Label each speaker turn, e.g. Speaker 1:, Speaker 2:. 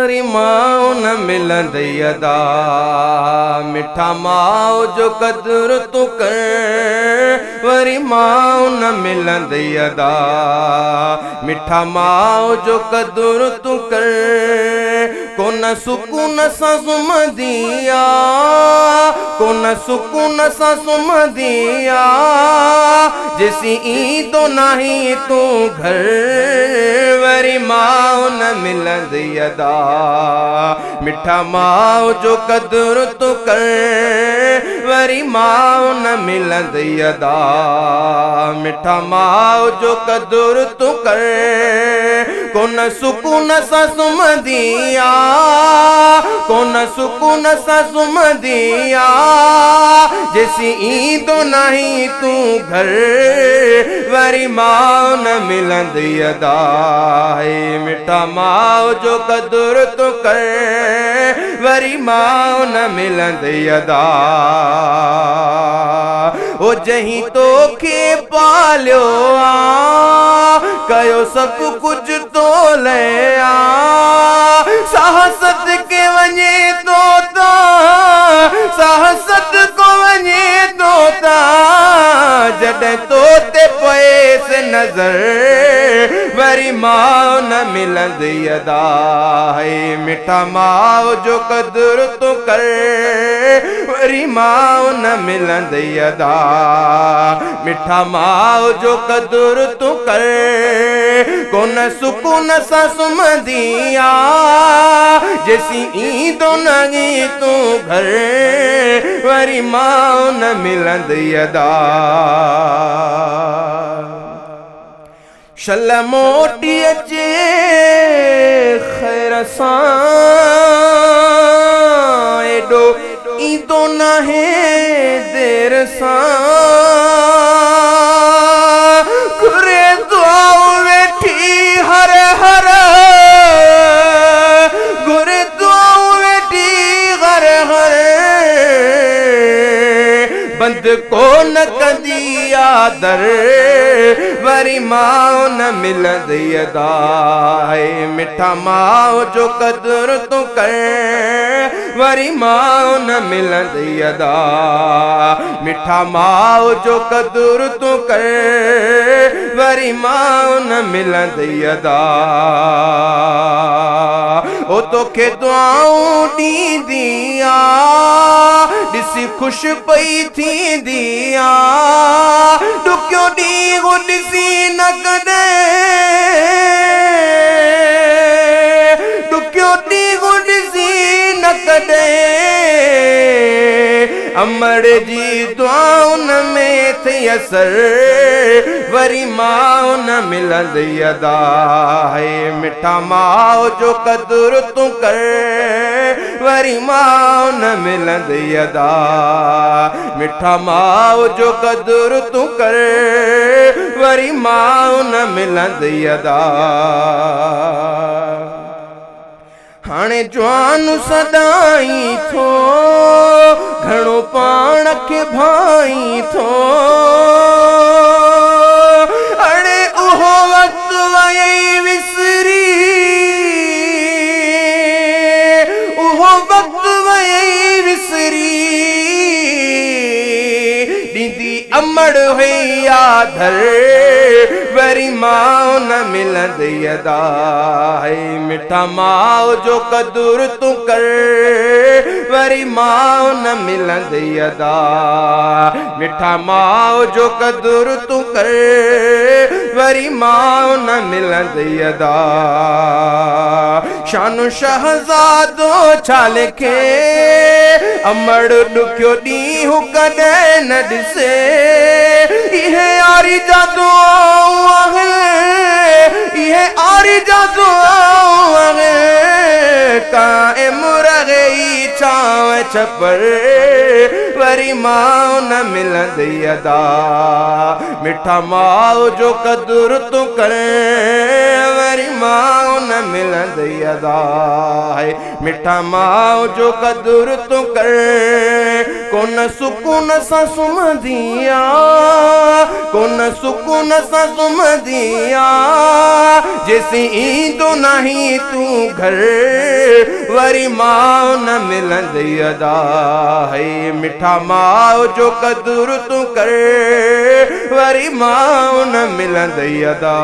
Speaker 1: वरी माओ न मिलंदई अदा। मिठा माओ जो कदर तू कर वरी माओ न मिलंदई अदा। मिठा माओ जो कदर तू कर कोन सुकून सां सुम्हंदिया कोन सुकून सां सुम्हंदिया जेसी ईंदो नाही तू घर वरी माओ न मिलंदई अदा। मिठा माओ जो कदर तू कर वरी माओ न मिलंदई अदा। मिठा माओ जो कदर तू कर कोन सुकून सां सुम्हंदिया कोन सुकून सां सुम्हंदिया जेसी ईंदो नाही तू घर वरी माओ न मिलंदई अदा। मिठा माओ जो कदर तू कर वरी माओ न मिलंदई अदा। ओ जहीं तोखे पालियो आ कयो सब कुछ तो ले आ साहसत के वञे तोता साहसत को वञे तोता जॾहिं तोते पएस नज़र वरी माओ न मिलंदई अदा। मिठा माओ जो कदर तू कर वरी माओ न मिलंदई अदा। मिठा माओ जो कदर तू कर कोन सुकून सां सुम्हंदिया जेसी ईंदो नहीं तू घर वरी माओ न मिलंदई अदा। शल मोटी अचे खैर सां एडो ईंदो नाहे देर सां घुरे दुआऊं वेठी हर हर घुरे दुआऊं वेठी हर हर बंद कोन कंदी आदर वरी माओ न मिलंदई अदा। मिठा माओ जो कदर तू कर वरी माओ न मिलंदई अदा। मिठा माओ जो कदर तू कर वरी माओ न मिलंदई अदा। ओ तोखे दुआऊं ॾींदिया ॾिसी ख़ुशि पई थींदिया ॾुखियो ॾींहुं ॾिसी न कॾहिं ॾुखियो ॾींहुं ॾिसी न कॾहिं अमड़ जी दुआउन में थी असर वरी माओ न मिलंदई अदा। मिठा माओ जो कदर तू कर वरी माओ न मिलंदई अदा। मिठा माओ जो कदर तू कर वरी माओ न मिलंदई अदा। हाणे जवान सदाई थो घणो पाण खे भाई थो अड़े उहो वक़्तु वई विसरी उहो वक़्तु वई विसरी ॾींदी अमड़ हुई आधर वरी माओ न मिलंदई अदा। मिठा माओ जो कदर तू कर वरी माओ न मिलंदई अदा। मिठा माओ जो कदर तू कर वरी माओ न मिलंदई अदा। शान शहज़ादो छा लिखे अमड़ ॾुखियो ॾींहुं कॾहिं न ॾिसे इहे यारी जा दुआऊं इहे आरी जा दुआऊं काइम रही छांव छपर वरी माओ न मिलंदई अदा। मिठा माओ जो कदर तू कर वरी माओ न मिलंदी अदा है। मिठा माओ जो कदुर तू कर कोन सुकून सां सुम्हंदिया, कोन सुकून सां सुम्हंदिया जेसी ईंदो नहीं तू घर वरी माओ न मिलंदी अदा है। मिठा माओ जो कदुर तू कर वरी माओ न मिलंदी अदा।